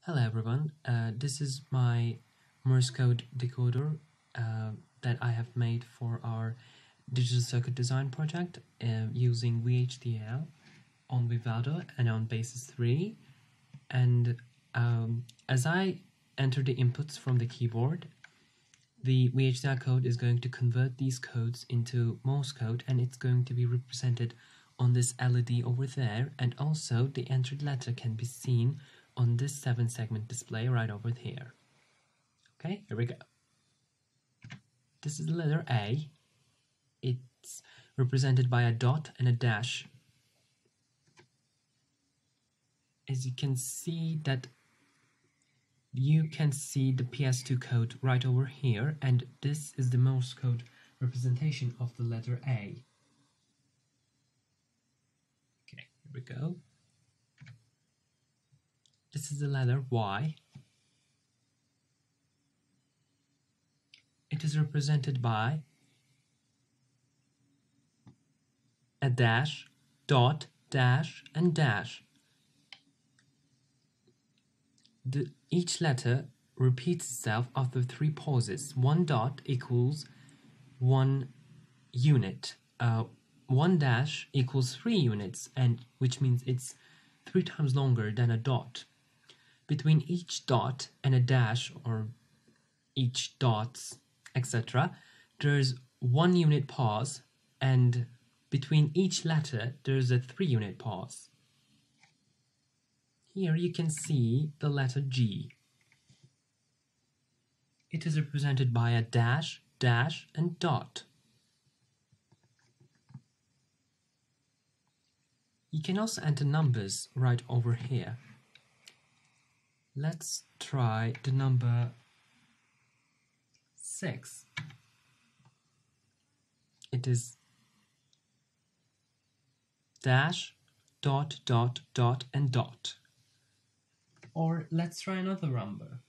Hello everyone, this is my Morse code decoder that I have made for our digital circuit design project using VHDL on Vivado and on Basis 3. And as I enter the inputs from the keyboard, the VHDL code is going to convert these codes into Morse code, and it's going to be represented on this LED over there, and also the entered letter can be seen on this 7-segment display right over here. Okay, here we go. This is the letter A. It's represented by a dot and a dash. As you can see that you can see the PS2 code right over here, and this is the Morse code representation of the letter A. Okay, here we go. This is the letter Y. It is represented by a dash, dot, dash, and dash. Each letter repeats itself after 3 pauses. 1 dot equals 1 unit. 1 dash equals 3 units, and which means it's 3 times longer than a dot. Between each dot and a dash, or each dots, etc., there's 1 unit pause, and between each letter there's a 3 unit pause. Here you can see the letter G. It is represented by a dash, dash, and dot. You can also enter numbers right over here. Let's try the number 6. It is dash, dot, dot, dot, and dot. Or let's try another number,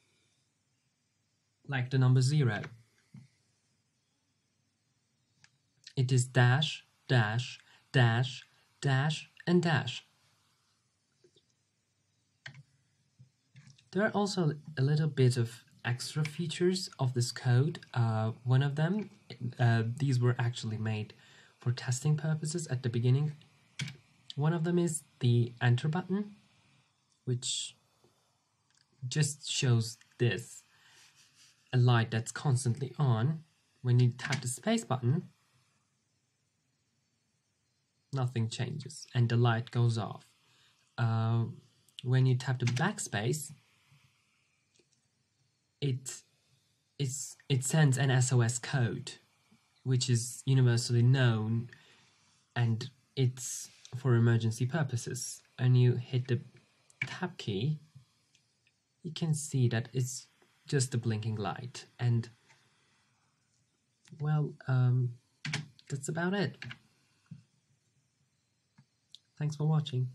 like the number 0. It is dash, dash, dash, dash, and dash. There are also a little bit of extra features of this code. One of them, these were actually made for testing purposes at the beginning. One of them is the enter button, which just shows this, a light that's constantly on. When you tap the space button, nothing changes and the light goes off. When you tap the backspace, it sends an SOS code, which is universally known, and it's for emergency purposes. And you hit the tab key, you can see that it's just a blinking light. And well, that's about it. Thanks for watching.